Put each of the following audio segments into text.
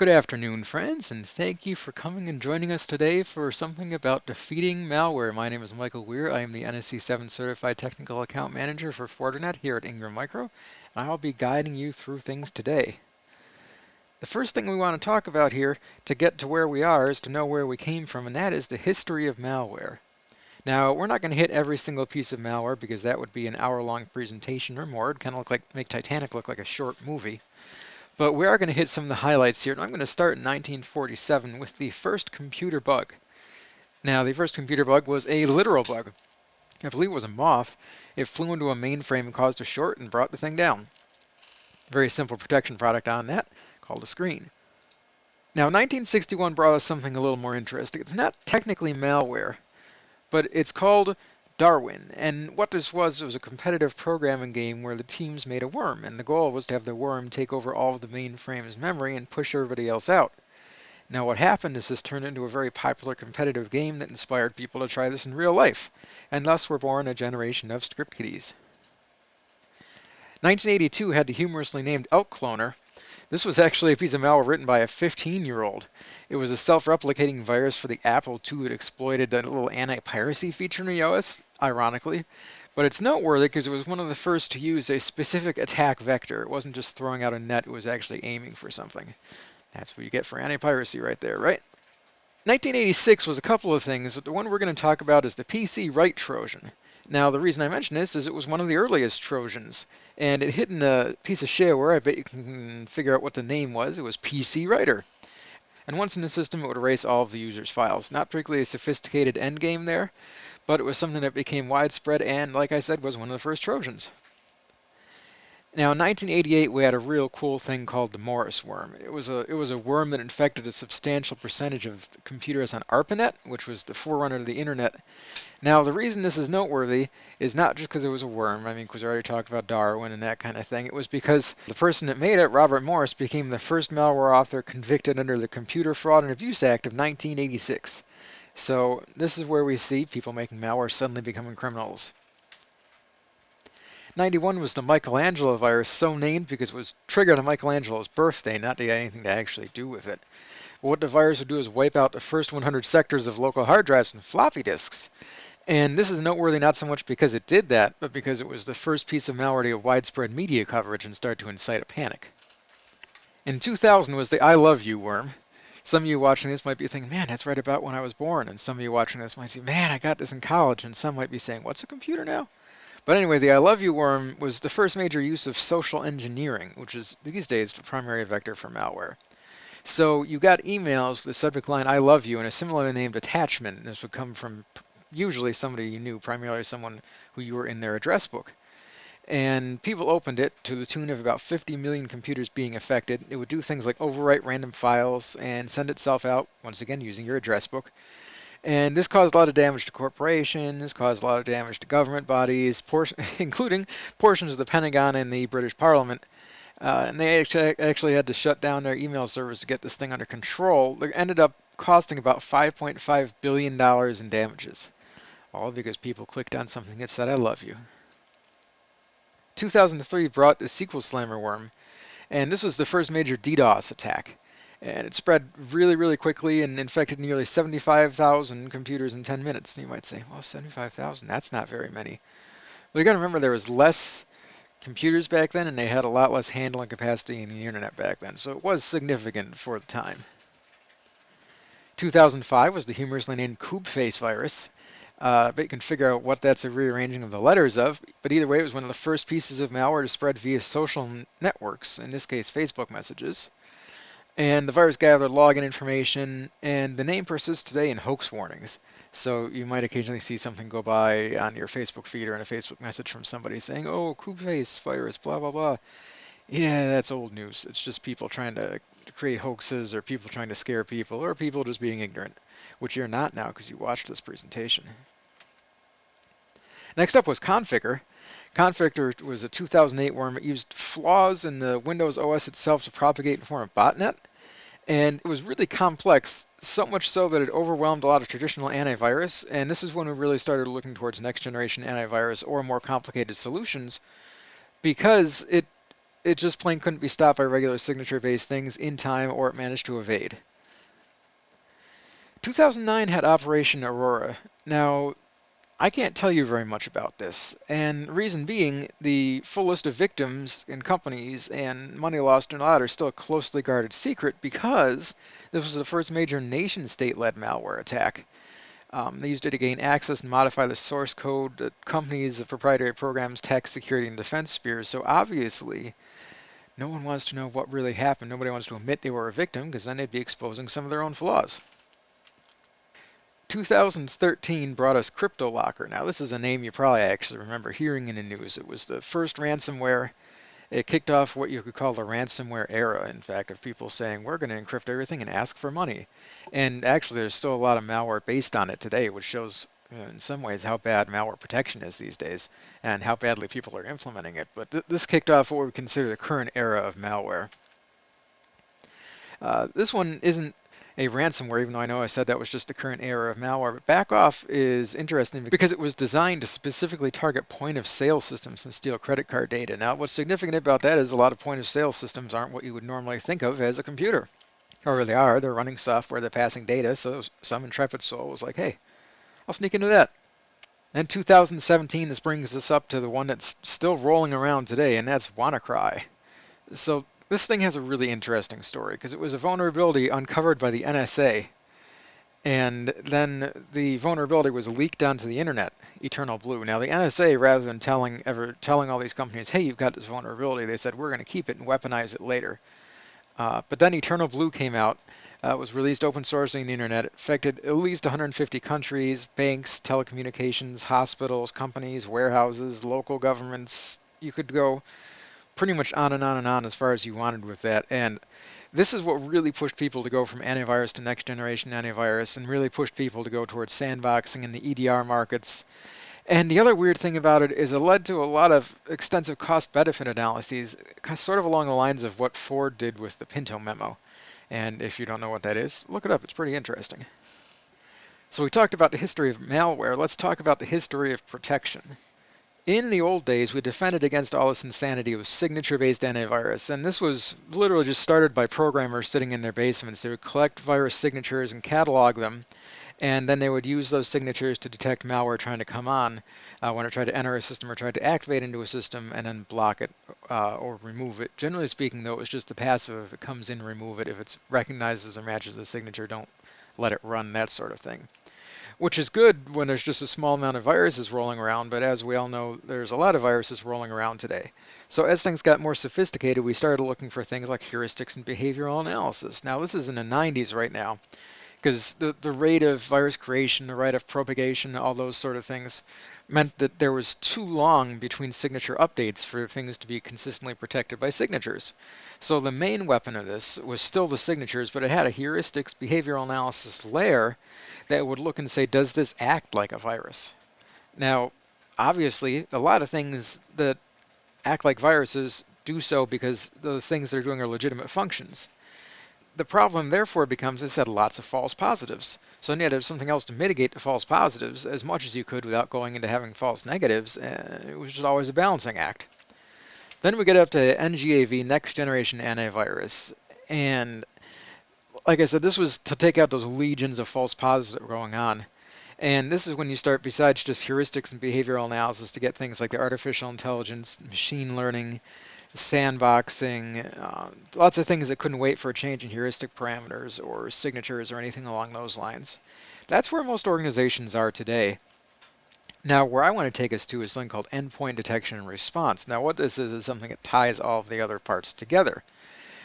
Good afternoon, friends, and thank you for coming and joining us today for something about defeating malware. My name is Michael Weir. I am the NSC 7 Certified Technical Account Manager for Fortinet here at Ingram Micro, and I'll be guiding you through things today. The first thing we want to talk about here to get to where we are is to know where we came from, and that is the history of malware. Now, we're not going to hit every single piece of malware because that would be an hour-long presentation or more. It'd kind of make Titanic look like a short movie. But we are going to hit some of the highlights here, and I'm going to start in 1947 with the first computer bug. Now, the first computer bug was a literal bug. I believe it was a moth. It flew into a mainframe and caused a short and brought the thing down. Very simple protection product on that, called a screen. Now, 1961 brought us something a little more interesting. It's not technically malware, but it's called Darwin, and what this was a competitive programming game where the teams made a worm, and the goal was to have the worm take over all of the mainframe's memory and push everybody else out. Now what happened is this turned into a very popular competitive game that inspired people to try this in real life, and thus were born a generation of script kiddies. 1982 had the humorously named Elk Cloner. This was actually a piece of malware written by a 15-year-old. It was a self-replicating virus for the Apple II. It exploited a little anti-piracy feature in the OS, ironically. But it's noteworthy because it was one of the first to use a specific attack vector. It wasn't just throwing out a net, it was actually aiming for something. That's what you get for anti-piracy right there, right? 1986 was a couple of things. The one we're going to talk about is the PC Write Trojan. Now, the reason I mention this is it was one of the earliest Trojans, and it hid in a piece of shareware. I bet you can figure out what the name was. It was PC Writer. And once in the system, it would erase all of the user's files. Not particularly a sophisticated endgame there, but it was something that became widespread and, like I said, was one of the first Trojans. Now, in 1988, we had a real cool thing called the Morris worm. It was a worm that infected a substantial percentage of computers on ARPANET, which was the forerunner of the internet. Now, the reason this is noteworthy is not just because it was a worm. I mean, because we already talked about Darwin and that kind of thing. It was because the person that made it, Robert Morris, became the first malware author convicted under the Computer Fraud and Abuse Act of 1986. So this is where we see people making malware suddenly becoming criminals. 91 was the Michelangelo virus, so named because it was triggered on Michelangelo's birthday, not to get anything to actually do with it. What the virus would do is wipe out the first 100 sectors of local hard drives and floppy disks. And this is noteworthy not so much because it did that, but because it was the first piece of malware to get widespread media coverage and start to incite a panic. In 2000 was the I Love You worm. Some of you watching this might be thinking, man, that's right about when I was born. And some of you watching this might say, man, I got this in college. And some might be saying, what's a computer now? But anyway, the I Love You worm was the first major use of social engineering, which is these days the primary vector for malware. So you got emails with the subject line, I love you, and a similarly named attachment. And this would come from usually somebody you knew, primarily someone who you were in their address book. And people opened it to the tune of about 50 million computers being affected. It would do things like overwrite random files and send itself out, once again using your address book. And this caused a lot of damage to corporations, caused a lot of damage to government bodies, including portions of the Pentagon and the British Parliament. And they actually had to shut down their email servers to get this thing under control. It ended up costing about $5.5 billion in damages, all because people clicked on something that said, I love you. 2003 brought the SQL Slammer worm, and this was the first major DDoS attack. And it spread really, really quickly and infected nearly 75,000 computers in 10 minutes. And you might say, well, 75,000, that's not very many. Well, you got to remember there was less computers back then, and they had a lot less handling capacity in the internet back then. So it was significant for the time. 2005 was the humorously named Koopface virus. But you can figure out what that's a rearranging of the letters of. But either way, it was one of the first pieces of malware to spread via social networks, in this case, Facebook messages. And the virus gathered login information, and the name persists today in hoax warnings. So you might occasionally see something go by on your Facebook feed or in a Facebook message from somebody saying, oh, Koopface virus, blah, blah, blah. Yeah, that's old news. It's just people trying to create hoaxes, or people trying to scare people, or people just being ignorant, which you're not now because you watched this presentation. Next up was Configure. Configure was a 2008 worm. It used flaws in the Windows OS itself to propagate and form a botnet. And it was really complex, so much so that it overwhelmed a lot of traditional antivirus. And this is when we really started looking towards next generation antivirus or more complicated solutions, because it it just plain couldn't be stopped by regular signature-based things in time, or it managed to evade. 2009 had Operation Aurora. Now, I can't tell you very much about this, and reason being, the full list of victims and companies and money lost and all that are still a closely guarded secret because this was the first major nation-state-led malware attack. They used it to gain access and modify the source code that companies of proprietary programs, tax security, and defense spheres. So obviously, no one wants to know what really happened. Nobody wants to admit they were a victim because then they'd be exposing some of their own flaws. 2013 brought us CryptoLocker. Now, this is a name you probably actually remember hearing in the news. It was the first ransomware. It kicked off what you could call the ransomware era, in fact, of people saying, we're going to encrypt everything and ask for money. And actually, there's still a lot of malware based on it today, which shows in some ways how bad malware protection is these days and how badly people are implementing it. But this kicked off what we consider the current era of malware. This one isn't a ransomware, even though I know I said that was just the current era of malware. But Backoff is interesting because it was designed to specifically target point-of-sale systems and steal credit card data. Now, what's significant about that is a lot of point-of-sale systems aren't what you would normally think of as a computer. However, they are. They're running software, they're passing data, so some intrepid soul was like, hey, I'll sneak into that. And 2017, this brings us up to the one that's still rolling around today, and that's WannaCry. So this thing has a really interesting story because it was a vulnerability uncovered by the NSA, and then the vulnerability was leaked onto the internet, Eternal Blue. Now the NSA, rather than telling all these companies, hey, you've got this vulnerability, they said we're going to keep it and weaponize it later. But then Eternal Blue came out, was released open sourcing the internet. It affected at least 150 countries, banks, telecommunications, hospitals, companies, warehouses, local governments. You could go pretty much on and on and on as far as you wanted with that. And this is what really pushed people to go from antivirus to next generation antivirus and really pushed people to go towards sandboxing in the EDR markets. And the other weird thing about it is it led to a lot of extensive cost-benefit analyses, sort of along the lines of what Ford did with the Pinto memo. And if you don't know what that is, look it up. It's pretty interesting. So we talked about the history of malware. Let's talk about the history of protection. In the old days, we defended against all this insanity with signature-based antivirus, and this was literally just started by programmers sitting in their basements. They would collect virus signatures and catalog them, and then they would use those signatures to detect malware trying to come on when it tried to enter a system or tried to activate into a system, and then block it or remove it. Generally speaking, though, it was just a passive. If it comes in, remove it. If it recognizes or matches the signature, don't let it run, that sort of thing. Which is good when there's just a small amount of viruses rolling around, but as we all know, there's a lot of viruses rolling around today. So as things got more sophisticated, we started looking for things like heuristics and behavioral analysis. Now, this is in the 90s right now, because the rate of virus creation, the rate of propagation, all those sort of things meant that there was too long between signature updates for things to be consistently protected by signatures. So the main weapon of this was still the signatures, but it had a heuristics behavioral analysis layer that would look and say, does this act like a virus? Now, obviously, a lot of things that act like viruses do so because the things they're doing are legitimate functions. The problem therefore becomes it had lots of false positives. So you had to have something else to mitigate the false positives as much as you could without going into having false negatives. It was just always a balancing act. Then we get up to NGAV, Next Generation Antivirus. And like I said, this was to take out those legions of false positives that were going on. And this is when you start, besides just heuristics and behavioral analysis, to get things like the artificial intelligence, machine learning, sandboxing, lots of things that couldn't wait for a change in heuristic parameters or signatures or anything along those lines. That's where most organizations are today. Now, where I want to take us to is something called endpoint detection and response. Now, what this is something that ties all of the other parts together.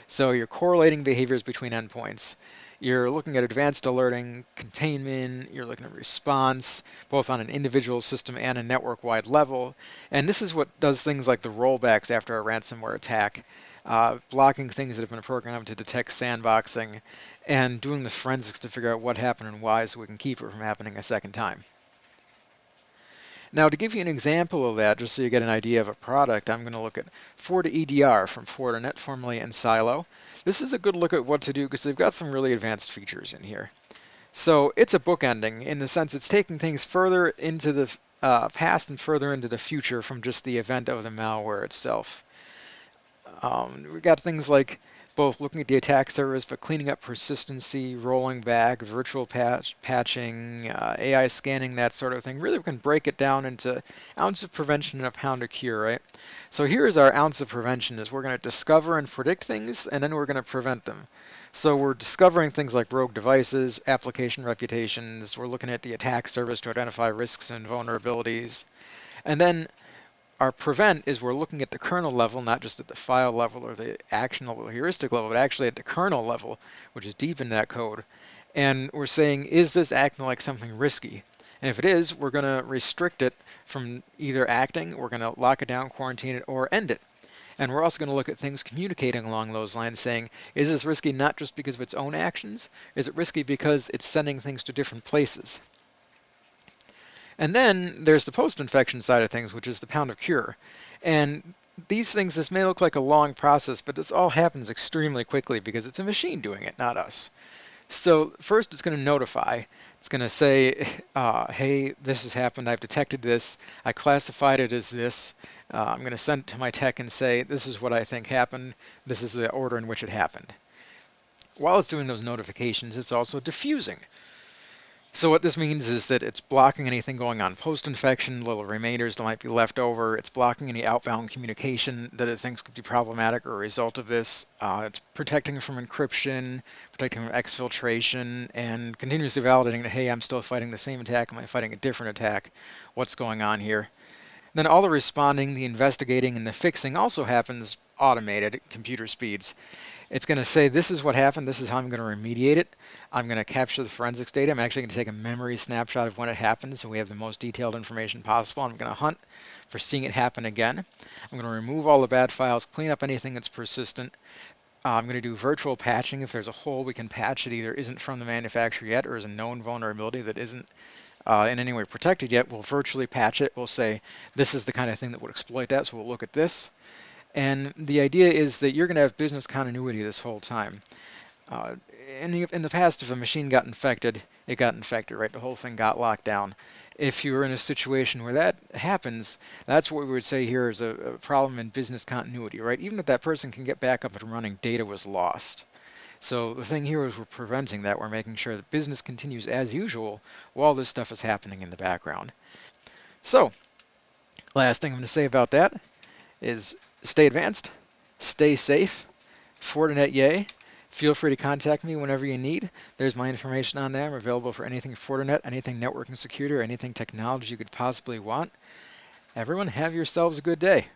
So you're correlating behaviors between endpoints. You're looking at advanced alerting, containment, you're looking at response, both on an individual system and a network-wide level. And this is what does things like the rollbacks after a ransomware attack, blocking things that have been programmed to detect sandboxing, and doing the forensics to figure out what happened and why so we can keep it from happening a second time. Now, to give you an example of that, just so you get an idea of a product, I'm going to look at Forti-EDR from Fortinet, formerly Ensilo. This is a good look at what to do because they've got some really advanced features in here. So it's a bookending in the sense it's taking things further into the past and further into the future from just the event of the malware itself. We got things like both looking at the attack surface, but cleaning up persistency, rolling back, virtual patching, AI scanning, that sort of thing. Really, we can break it down into ounce of prevention and a pound of cure, right? So here's our ounce of prevention: is we're going to discover and predict things, and then we're going to prevent them. So we're discovering things like rogue devices, application reputations. We're looking at the attack surface to identify risks and vulnerabilities, and then our prevent is we're looking at the kernel level, not just at the file level or the action level, heuristic level, but actually at the kernel level, which is deep in that code. And we're saying, is this acting like something risky? And if it is, we're going to restrict it from either acting, we're going to lock it down, quarantine it, or end it. And we're also going to look at things communicating along those lines, saying, is this risky not just because of its own actions? Is it risky because it's sending things to different places? And then there's the post-infection side of things, which is the pound of cure. And these things, this may look like a long process, but this all happens extremely quickly because it's a machine doing it, not us. So first it's going to notify. It's going to say, hey, this has happened. I've detected this. I classified it as this. I'm going to send it to my tech and say, this is what I think happened. This is the order in which it happened. While it's doing those notifications, it's also diffusing. So what this means is that it's blocking anything going on post-infection, little remainders that might be left over. It's blocking any outbound communication that it thinks could be problematic or a result of this. It's protecting from encryption, protecting from exfiltration, and continuously validating that, hey, I'm still fighting the same attack. Am I fighting a different attack? What's going on here? Then all the responding, the investigating, and the fixing also happens automated at computer speeds. It's going to say, this is what happened, this is how I'm going to remediate it. I'm going to capture the forensics data. I'm actually going to take a memory snapshot of when it happened so we have the most detailed information possible. I'm going to hunt for seeing it happen again. I'm going to remove all the bad files, clean up anything that's persistent. I'm going to do virtual patching. If there's a hole, we can patch it either isn't from the manufacturer yet or is a known vulnerability that isn't in any way protected yet. We'll virtually patch it. We'll say, this is the kind of thing that would exploit that, so we'll look at this. And the idea is that you're going to have business continuity this whole time. Uh, in the past, if a machine got infected, it got infected, right? The whole thing got locked down. If you're in a situation where that happens, that's what we would say here is a problem in business continuity, right? Even if that person can get back up and running, data was lost. So the thing here is we're preventing that. We're making sure that business continues as usual while this stuff is happening in the background. So, last thing I'm going to say about that is stay advanced, stay safe, Fortinet yay. Feel free to contact me whenever you need. There's my information on there. I'm available for anything Fortinet, anything networking security, or anything technology you could possibly want. Everyone, have yourselves a good day.